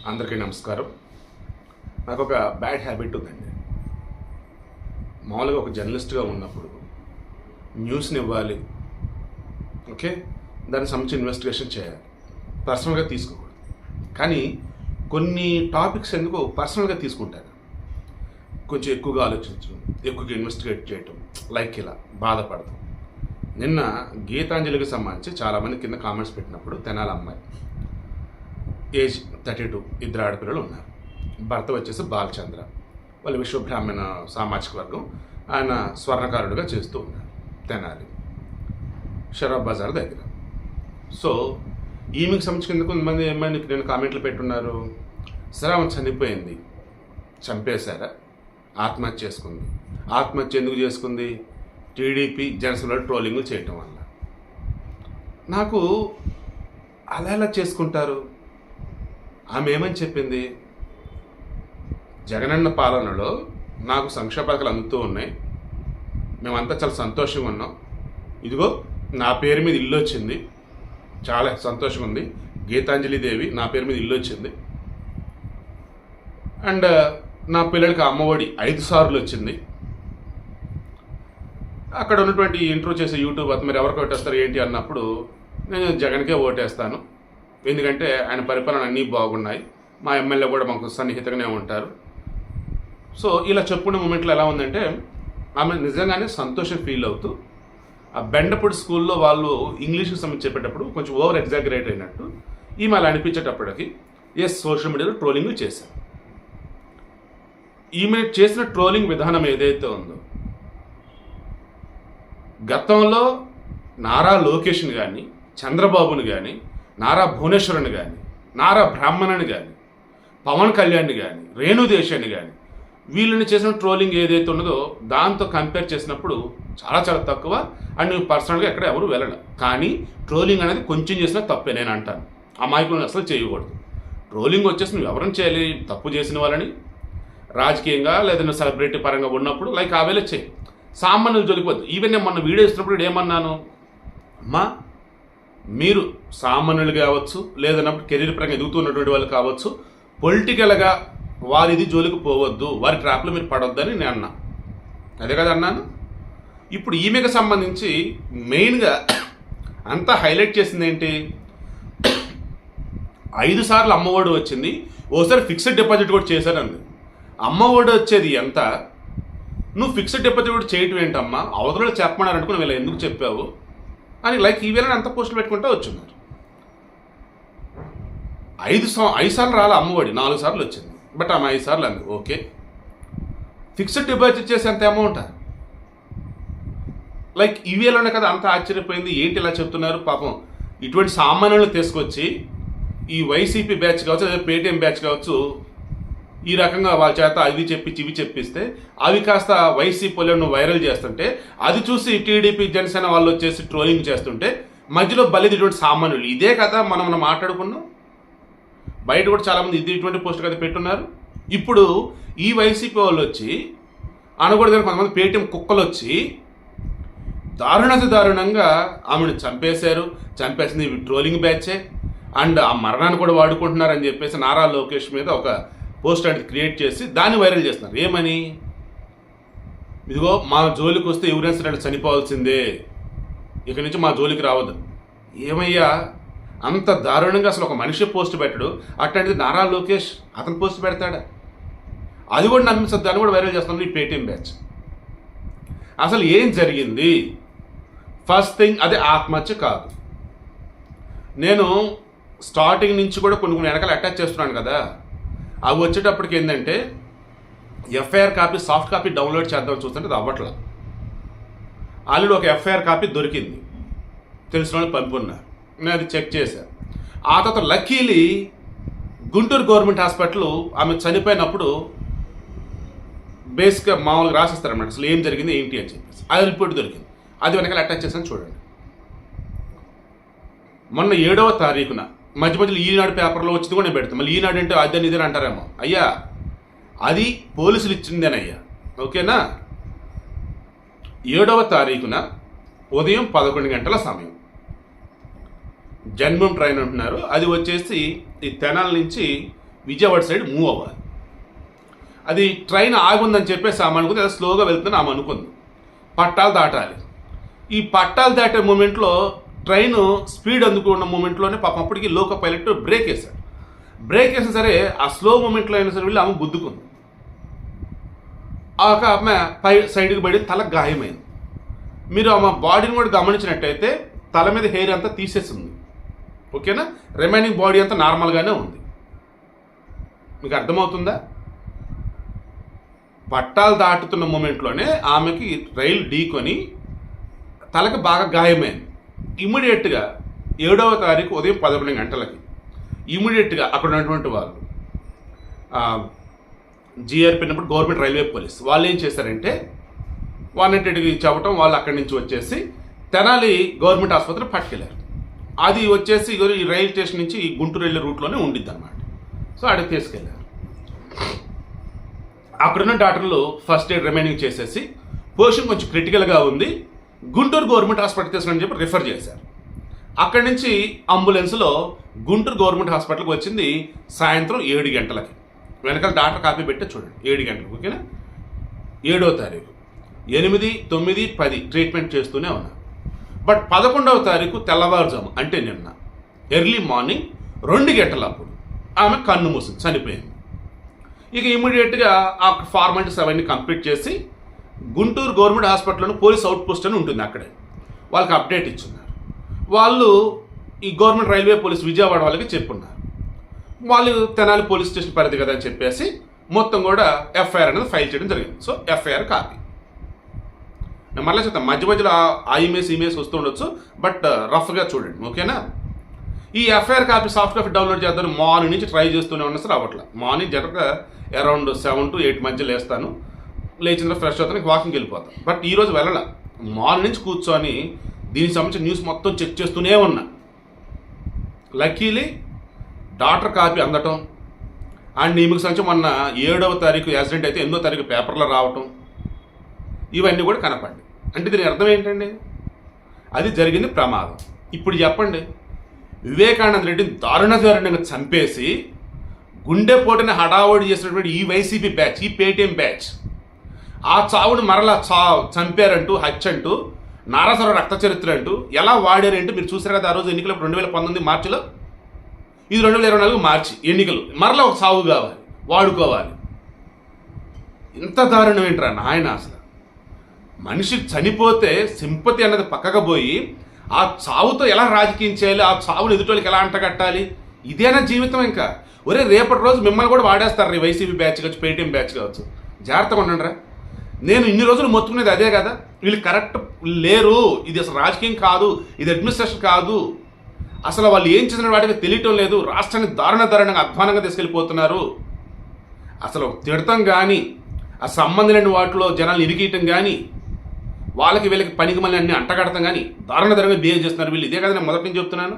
అందరికీ నమస్కారం. నాకు ఒక బ్యాడ్ హ్యాబిట్ ఉందండి. మామూలుగా ఒక జర్నలిస్ట్గా ఉన్నప్పుడు న్యూస్ని ఇవ్వాలి, ఓకే, దానికి సంబంధించి ఇన్వెస్టిగేషన్ చేయాలి, పర్సనల్గా తీసుకోకూడదు. కానీ కొన్ని టాపిక్స్ ఎందుకో పర్సనల్గా తీసుకుంటాను. కొంచెం ఎక్కువగా ఆలోచించడం, ఎక్కువగా ఇన్వెస్టిగేట్ చేయటం, లైక్ ఇలా బాధపడటం. నిన్న గీతాంజలికి సంబంధించి చాలామంది కింద కామెంట్స్ పెట్టినప్పుడు తెనాలి అమ్మాయి, ఏజ్ 32, 2 ఆడపిల్లలు ఉన్నారు. భర్త వచ్చేసి బాలచంద్ర, వాళ్ళ విశ్వబ్రాహ్మణ సామాజిక వర్గం. ఆయన స్వర్ణకారుడిగా చేస్తూ ఉన్నారు తెనాలి షరాబ్ బజార్ దగ్గర. సో ఈమెకి సంబంధించిన కొంతమంది ఏమైనా నేను కామెంట్లు పెట్టున్నారు, సరే ఆమె చనిపోయింది, చంపేశారా, ఆత్మహత్య చేసుకుంది. ఆత్మహత్య ఎందుకు చేసుకుంది? టీడీపీ జనసేన ట్రోలింగ్లు చేయటం వల్ల. నాకు అలా ఎలా చేసుకుంటారు? ఆమె ఏమని చెప్పింది? జగనన్న పాలనలో నాకు సంక్షేమ పథకాలు అందుతూ ఉన్నాయి, మేమంతా చాలా సంతోషంగా ఉన్నాం, ఇదిగో నా పేరు మీద ఇల్లు వచ్చింది, చాలా సంతోషంగా ఉంది, గీతాంజలి దేవి నా పేరు మీద ఇల్లు వచ్చింది, అండ్ నా పిల్లలకి అమ్మఒడి 5 సార్లు వచ్చింది. అక్కడ ఉన్నటువంటి ఇంట్రో చేసే యూట్యూబ్ అతను మీరు ఎవరికి ఓటేస్తారు ఏంటి అన్నప్పుడు నేను జగన్కే ఓటేస్తాను, ఎందుకంటే ఆయన పరిపాలన అన్నీ బాగున్నాయి, మా ఎమ్మెల్యే కూడా మాకు సన్నిహితంగానే ఉంటారు. సో ఇలా చెప్పుకునే మూమెంట్లో ఎలా ఉందంటే ఆమె నిజంగానే సంతోషం ఫీల్ అవుతూ ఆ బెండపూడి స్కూల్లో వాళ్ళు ఇంగ్లీష్కి సంబంధించి చెప్పేటప్పుడు కొంచెం ఓవర్ ఎగ్జాగరేట్ అయినట్టు ఈమె అలా అనిపించేటప్పటికి సోషల్ మీడియాలో ట్రోలింగ్ చేశారు. ఈమె చేసిన ట్రోలింగ్ విధానం ఏదైతే ఉందో, గతంలో నారా లోకేష్ని కానీ, చంద్రబాబుని కానీ, నారా భువనేశ్వరుని కానీ, నారా బ్రాహ్మణుని కానీ, పవన్ కళ్యాణ్ని కానీ, రేణుదేశాన్ని కానీ, వీళ్ళని చేసిన ట్రోలింగ్ ఏదైతే ఉన్నదో దాంతో కంపేర్ చేసినప్పుడు చాలా చాలా తక్కువ. అండ్ నువ్వు పర్సనల్గా ఎక్కడ ఎవరు వెళ్ళడం. కానీ ట్రోలింగ్ అనేది కొంచెం చేసినా తప్పే నేను అంటాను. అమాయకులను అసలు చేయకూడదు. ట్రోలింగ్ వచ్చేసి నువ్వు ఎవరిని చేయాలి? తప్పు చేసిన వాళ్ళని, రాజకీయంగా లేదా సెలబ్రిటీ పరంగా ఉన్నప్పుడు లైక్ ఆ వేళ చేయి, సామాన్యులు జోలిపోద్దు. ఈవెన్ నేను మొన్న వీడియో ఇస్తున్నప్పుడు ఏమన్నాను, అమ్మా మీరు సామాన్యులు కావచ్చు, లేదన్నప్పుడు కెరీర్ పరంగా ఎదుగుతున్నటువంటి వాళ్ళు కావచ్చు, పొలిటికల్గా వారిది జోలికి పోవద్దు, వారి ట్రాప్లో మీరు పడొద్దని నేను అన్నా. అదే కదా అన్నాను. ఇప్పుడు ఈమెకు సంబంధించి మెయిన్గా అంతా హైలైట్ చేసింది ఏంటి? 5 సార్లు అమ్మఒడి వచ్చింది, ఓసారి ఫిక్స్డ్ డిపాజిట్ కూడా చేశానంది. అమ్మఒడి వచ్చేది ఎంత? నువ్వు ఫిక్స్డ్ డిపాజిట్ కూడా చేయటం ఏంటమ్మా, అవతలలో చెప్పమన్నారు అనుకుని వీళ్ళు ఎందుకు చెప్పావు అని లైక్ ఈవేళ అంత పోస్టులు పెట్టుకుంటూ వచ్చున్నారు. 5 సార్లు రాలే అమ్మఒడి, 4 సార్లు వచ్చింది. బట్ ఆమె 5 సార్లు అంది. ఓకే, ఫిక్స్డ్ డిపాజిట్ చేసి అంత అమౌంట్ లైక్ ఈవేళనే కదా అంత ఆశ్చర్యపోయింది. ఏంటి ఇలా చెప్తున్నారు? పాపం ఇటువంటి సామాన్యులను తీసుకొచ్చి ఈ వైసీపీ బ్యాచ్ కావచ్చు, లేదా పేటీఎం బ్యాచ్ కావచ్చు, ఈ రకంగా వాళ్ళ చేత అవి చెప్పించి ఇవి చెప్పిస్తే అవి కాస్త వైసీపీలను వైరల్ చేస్తుంటే అది చూసి టీడీపీ జనసేన వాళ్ళు వచ్చేసి ట్రోలింగ్ చేస్తుంటే మధ్యలో బలిదిటువంటి సామాన్యులు. ఇదే కదా మనం మాట్లాడుకున్నాం. బయట కూడా చాలామంది ఇటువంటి పోస్టులు కదా పెట్టున్నారు. ఇప్పుడు ఈ వైసీపీ వాళ్ళు వచ్చి అనకూడదని కొంతమంది పేటీఎం కుక్కలు వచ్చి దారుణంగా ఆమెను చంపేశారు, చంపేసింది ట్రోలింగ్ బ్యాచే, అండ్ ఆ మరణాన్ని కూడా వాడుకుంటున్నారని చెప్పేసి నారా లోకేష్ మీద ఒక పోస్ట్ అనేది క్రియేట్ చేసి దాన్ని వైరల్ చేస్తున్నారు. ఏమని? ఇదిగో మా జోలికి వస్తే ఎవరైనా చనిపోవాల్సిందే, ఇక్కడి నుంచి మా జోలికి రావద్దు. ఏమయ్యా అంత దారుణంగా అసలు ఒక మనిషి పోస్ట్ పెట్టడు, అట్లాంటిది నారా లోకేష్ అతను పోస్ట్ పెడతాడా? అది కూడా నమ్మిస్తుంది, దాన్ని కూడా వైరల్ చేస్తున్నాం ఈ పేటీఎం బ్యాచ్. అసలు ఏం జరిగింది? ఫస్ట్ థింగ్, అదే ఆత్మహత్య కాదు. నేను స్టార్టింగ్ నుంచి కూడా కొన్ని వెనకాల అటాచ్ చేస్తున్నాను కదా, అవి వచ్చేటప్పటికి ఏంటంటే FIR copy, soft copy download చేద్దామని చూస్తుంటే అది అవ్వట్లా. ఆల్రెడీ ఒక ఎఫ్ఐఆర్ కాపీ దొరికింది, తెలిసిన వాళ్ళు పంపున్నారు, నేను అది చెక్ చేశాను. ఆ తర్వాత లక్కీలీ గుంటూరు గవర్నమెంట్ హాస్పిటల్ ఆమె చనిపోయినప్పుడు బేసిక్గా మామూలుగా రాసిస్తారన్నమాట అసలు ఏం జరిగింది ఏంటి అని చెప్పేసి. అది రిపోర్ట్ దొరికింది, అది వెనకాల అటాచ్ చేశాను చూడండి. మొన్న 7వ తారీఖున మధ్యలో ఈనాడు పేపర్లో వచ్చింది కూడా నేను పెడతాను. మళ్ళీ ఈనాడు అంటే అదని ఇదని అంటారేమో. అయ్యా అది పోలీసులు ఇచ్చిందేనయ్యా, ఓకేనా? 7వ తారీఖున ఉదయం 11 గంటల సమయం జన్మం ట్రైన్ అంటున్నారు. అది వచ్చేసి ఈ తెనాల నుంచి విజయవాడ సైడ్ మూవ్ అవ్వాలి. అది ట్రైన్ ఆగుందని చెప్పేసి ఆమె అనుకుంది, అది స్లోగా వెళ్తుందని ఆమె అనుకుంది. పట్టాలు దాటాలి. ఈ పట్టాలు దాటే మూమెంట్లో ట్రైన్ స్పీడ్ అందుకున్న మూమెంట్లోనే పాపం అప్పటికి లోకో పైలట్ బ్రేక్ వేశాడు. బ్రేక్ వేసిన సరే ఆ స్లో మూమెంట్లో అయినా సరే వెళ్ళి ఆమె గుద్దుకుంది. ఆమె పై సైడ్కి పడి తల గాయమైంది. మీరు ఆమె బాడీని కూడా గమనించినట్టయితే తల మీద హెయిర్ అంతా తీసేసింది. ఓకేనా, రిమైనింగ్ బాడీ అంతా నార్మల్గానే ఉంది. మీకు అర్థమవుతుందా? పట్టాలు దాటుతున్న మూమెంట్లోనే ఆమెకి రైలు ఢీకొని తలకి బాగా గాయమైంది. ఇమ్మీడియట్గా 7వ తారీఖు ఉదయం 11 గంటలకి ఇమ్మీడియట్గా అక్కడ ఉన్నటువంటి వాళ్ళు జీఆర్పీ అన్నప్పుడు గవర్నమెంట్ రైల్వే పోలీస్ వాళ్ళు ఏం చేశారంటే 188కి చెప్పడం, వాళ్ళు అక్కడి నుంచి వచ్చేసి తెనాలి గవర్నమెంట్ ఆసుపత్రి పట్టుకెళ్ళారు. అది వచ్చేసి ఈ రైలు స్టేషన్ నుంచి గుంటూరు వెళ్ళే రూట్లోనే ఉండిద్ది అనమాట. సో అక్కడికి తీసుకెళ్ళారు. అక్కడున్న డాక్టర్లు ఫస్ట్ ఎయిడ్ రిమైనింగ్ చేసేసి పొజిషన్ కొంచెం క్రిటికల్గా ఉంది, గుంటూరు గవర్నమెంట్ హాస్పిటల్ తీసుకుని చెప్పి రిఫర్ చేశారు. అక్కడి నుంచి అంబులెన్స్లో గుంటూరు గవర్నమెంట్ హాస్పిటల్కి వచ్చింది సాయంత్రం 7 గంటలకి. వెనకాల డాక్టర్ కాపీ పెట్టే చూడండి, 7 గంటలకు. ఓకేనా, 7వ తారీఖు 8, 9, 10 ట్రీట్మెంట్ చేస్తూనే ఉన్నారు. బట్ 11వ తారీఖు తెల్లవారుజాము అంటే నిన్న ఎర్లీ మార్నింగ్ 2 గంటలప్పుడు ఆమె కన్ను మూసింది, చనిపోయింది. ఇక ఇమీడియట్గా ఆ ఫార్మాలిటీస్ అవన్నీ కంప్లీట్ చేసి గుంటూరు గవర్నమెంట్ హాస్పిటల్లోని పోలీస్ అవుట్ పోస్ట్ అని ఉంటుంది, అక్కడే వాళ్ళకి అప్డేట్ ఇచ్చున్నారు. వాళ్ళు ఈ గవర్నమెంట్ రైల్వే పోలీస్ విజయవాడ వాళ్ళకి చెప్పున్నారు. వాళ్ళు తెనాలి పోలీస్ స్టేషన్ పరిధి కదా అని చెప్పేసి మొత్తం కూడా ఎఫ్ఐఆర్ అనేది ఫైల్ చేయడం జరిగింది. సో ఎఫ్ఐఆర్ కాపీ నేను మళ్ళీ చెప్తాను, మధ్య మధ్యలో ఆ ఇమేజ్ వస్తూ ఉండొచ్చు, బట్ రఫ్గా చూడండి. ఓకేనా, ఈ FIR copy soft copy download చేద్దాం మార్నింగ్ నుంచి ట్రై చేస్తూనే ఉన్నా సరే అవ్వట్లా. మార్నింగ్ జనరల్గా అరౌండ్ 7 to 8 మధ్య లేస్తాను, లేచిన ఫ్రెష్ అవుతాను, వాకింగ్కి వెళ్ళిపోతాను. బట్ ఈరోజు వెళ్ళాల, మార్నింగ్ నుంచి కూర్చొని దీనికి సంబంధించిన న్యూస్ మొత్తం చెక్ చేస్తూనే ఉన్నా. లక్కీలీ డాక్టర్ కాపీ అందటం అండ్ ఈమెకు సంబంధించి మొన్న 7వ తారీఖు యాక్సిడెంట్ అయితే 8వ తారీఖు పేపర్లో రావటం, ఇవన్నీ కూడా కనపడి. అంటే దీని అర్థం ఏంటండి, అది జరిగింది ప్రమాదం. ఇప్పుడు చెప్పండి, వివేకానంద రెడ్డిని దారుణంగా చంపేసి గుండెపోటుని హడావుడి చేసినటువంటి ఈ వైసీపీ బ్యాచ్, ఈ పేటీఎం బ్యాచ్ ఆ చావును మరలా చంపారంటూ, హత్య అంటూ, నారాసరావు రక్త చరిత్ర అంటూ ఎలా వాడారంటూ మీరు చూసారు కదా. ఆ రోజు ఎన్నికలు 2019 మార్చిలో, ఇది 2024 మార్చి ఎన్నికలు, మరలా ఒక సావు కావాలి, వాడుకోవాలి. ఇంత దారుణం ఏంట్రా నాయన. అసలు మనిషి చనిపోతే సింపతి అన్నది పక్కకు పోయి ఆ చావుతో ఎలా రాజకీయం చేయాలి, ఆ చావును ఎదుటోళ్ళకి ఎలా అంటగట్టాలి, ఇదేనా జీవితం? ఇంకా ఒరే రేపటి రోజు మిమ్మల్ని కూడా వాడేస్తారు, ఈ వైసీపీ బ్యాచ్ కావచ్చు, పేటీఎం బ్యాచ్ కావచ్చు. జాగ్రత్తగా ఉండండిరా. నేను ఇన్ని రోజులు మొత్తుకునేది అదే కదా, వీళ్ళు కరెక్ట్ లేరు, ఇది అసలు రాజకీయం కాదు, ఇది అడ్మినిస్ట్రేషన్ కాదు, అసలు వాళ్ళు ఏం చేసిన వాటికి తెలియటం లేదు, రాష్ట్రాన్ని దారుణంగా అధ్వానంగా తీసుకెళ్ళిపోతున్నారు. అసలు తిడతాం కానీ, ఆ సంబంధం లేని వాటిలో జనాలు ఇరిగీయటం కానీ, వాళ్ళకి వీళ్ళకి పనికి మళ్ళీ అన్ని అంటగడతాం కానీ దారుణంగా బిహేవ్ చేస్తున్నారు వీళ్ళు. ఇదే కదా నేను మొదటి నుంచి చెప్తున్నాను.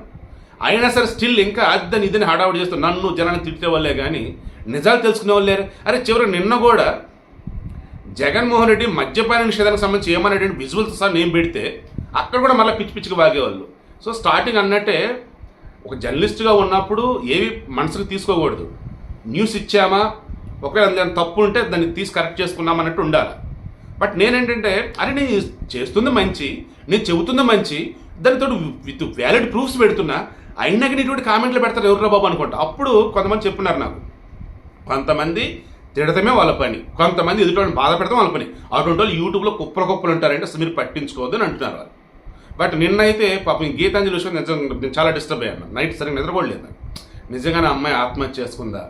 అయినా సరే స్టిల్ ఇంకా అద్దని ఇదని హడావుడి చేస్తూ నన్ను జనాన్ని తిట్టే వాళ్ళే కానీ నిజాలు తెలుసుకునే వాళ్ళు లేరు. అరే చివరికి నిన్న కూడా జగన్మోహన్ రెడ్డి మద్యపాన నిషేధానికి సంబంధించి ఏమన్నాడు విజువల్స్ సార్ నేను పెడితే అక్కడ కూడా మళ్ళీ పిచ్చిగా వాగేవాళ్ళు. సో స్టార్టింగ్ అన్నట్టే ఒక జర్నలిస్ట్గా ఉన్నప్పుడు ఏవి మనసుకు తీసుకోకూడదు. న్యూస్ ఇచ్చామా, ఒకవేళ దాని తప్పు ఉంటే దాన్ని తీసి కరెక్ట్ చేసుకున్నాం అన్నట్టు ఉండాలి. బట్ నేనేంటంటే అరే నేను చేస్తుంది మంచి, నేను చెబుతుంది మంచి, దానితో విత్ వ్యాలిడ్ ప్రూఫ్స్ పెడుతున్నా, అయినా కానీ ఇటువంటి కామెంట్లు పెడతారు ఎవరురా బాబు అనుకుంటా. అప్పుడు కొంతమంది చెప్పున్నారు నాకు, కొంతమంది తిడతమే వాళ్ళ పని, కొంతమంది ఎదుటి బాధ పెడతాం వాళ్ళ పని, అటువంటి వాళ్ళు యూట్యూబ్లో కుప్పలు ఉంటారంటే అసలు మీరు పట్టించుకోవద్దు అని అంటున్నారు వాళ్ళు. బట్ నిన్నైతే పాపం గీతాంజలి విషయం నేను చాలా డిస్టర్బ్ అయ్యాను. నైట్ సరిగ్గా నిద్రపోలేదు. నిజంగానే అమ్మాయి ఆత్మహత్య చేసుకుందా,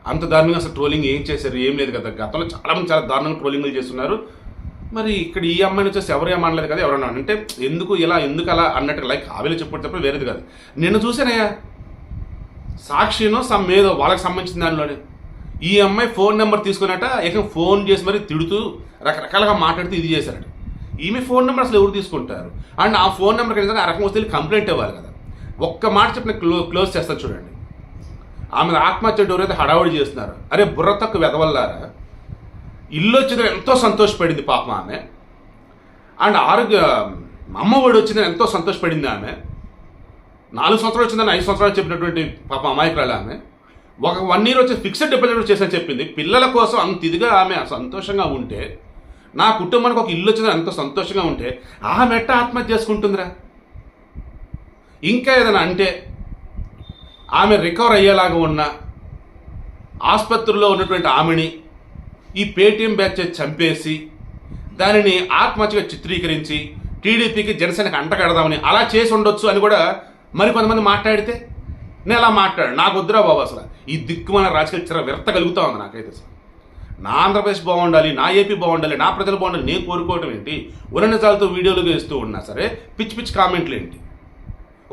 అంత దారుణంగా అసలు ట్రోలింగ్ ఏం చేశారు, ఏం లేదు కదా. గతంలో చాలామంది చాలా దారుణంగా ట్రోలింగ్లు చేస్తున్నారు. మరి ఇక్కడ ఈ అమ్మాయిని వచ్చేసి ఎవరేమనలేదు కదా, ఎవరన్నా అంటే ఎందుకు అలా అన్నట్టు లైక్ ఆవిలో చెప్పేటప్పుడు వేరేది కాదు. నిన్ను చూసానయ్యా సాక్షినో ఏదో వాళ్ళకి సంబంధించిన దానిలోనే ఈ అమ్మాయి ఫోన్ నెంబర్ తీసుకున్నట్ట ఏకంగా ఫోన్ చేసి మరి తిడుతూ రకరకాలుగా మాట్లాడుతూ ఇది చేశారట. ఈమె ఫోన్ నెంబర్ అసలు ఎవరు తీసుకుంటారు? అండ్ ఆ ఫోన్ నెంబర్కి నిజంగా ఆ రకం వస్తే కంప్లైంట్ ఇవ్వాలి కదా. ఒక్క మాట చెప్పిన క్లోజ్ చేస్తారు చూడండి. ఆమె ఆత్మహత్య ఎవరైతే హడావుడి చేస్తున్నారు, అరే బుర్ర తక్కువ వెదవల్లారా, ఇల్లు వచ్చిందని ఎంతో సంతోషపడింది పాపం ఆమె. అండ్ అమ్మఒడి వచ్చిందని ఎంతో సంతోషపడింది ఆమె. 4 సంవత్సరాలు వచ్చిందని 5 సంవత్సరాలు చెప్పినటువంటి పాప అమాయకురాలు ఆమె. ఒక 1 year వచ్చి ఫిక్స్డ్ డిపాజిట్ చేసని చెప్పింది. పిల్లల కోసం అంత ఇదిగా ఆమె సంతోషంగా ఉంటే, నా కుటుంబానికి ఒక ఇల్లు వచ్చిందని అంత సంతోషంగా ఉంటే ఆమె ఎట్ట ఆత్మహత్య చేసుకుంటుందిరా? ఇంకా ఏదైనా అంటే ఆమె రికవర్ అయ్యేలాగా ఉన్న ఆసుపత్రిలో ఉన్నటువంటి ఆమెని ఈ పేటీఎం బ్యాచ్ చంపేసి దానిని ఆత్మహత్యగా చిత్రీకరించి టీడీపీకి జనసేనకి అంటగడదామని అలా చేసి ఉండొచ్చు అని కూడా మరి కొంతమంది మాట్లాడితే నేను అలా మాట్లాడు. నాకు వద్దురా బాబు, అసలు ఈ దిక్కుమాల రాజకీయ చిర వ్యర్థ కలుగుతా ఉంది నాకైతే. అసలు నా ఆంధ్రప్రదేశ్ బాగుండాలి, నా ఏపీ బాగుండాలి, నా ప్రజలు బాగుండాలి నేను కోరుకోవటం ఏంటి? ఉన్ననిజాలతో వీడియోలు వేస్తూ ఉన్నా సరే పిచ్చి పిచ్చి కామెంట్లు ఏంటి?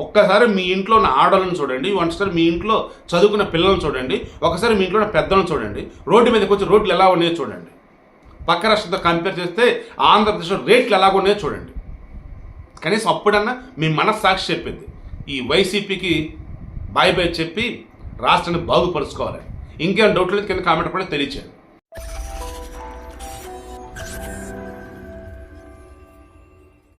ఒక్కసారి మీ ఇంట్లో ఉన్న ఆడవాళ్ళని చూడండి, ఒకసారి మీ ఇంట్లో చదువుకున్న పిల్లలను చూడండి, ఒకసారి మీ ఇంట్లో ఉన్న పెద్దలను చూడండి, రోడ్డు మీదకి వచ్చి రోడ్లు ఎలా ఉన్నాయో చూడండి. పక్క రాష్ట్రంతో కంపేర్ చేస్తే ఆంధ్రప్రదేశ్లో రేట్లు ఎలాగ ఉన్నాయో చూడండి. కనీసం అప్పుడన్నా మీ మనస్సాక్షి చెప్పింది ఈ వైసీపీకి బాయ్ బాయ్ చెప్పి రాష్ట్రాన్ని బాగుపరుచుకోవాలి. ఇంకేం డౌట్లు కింద కామెంట్ కూడా తెలియచేయండి.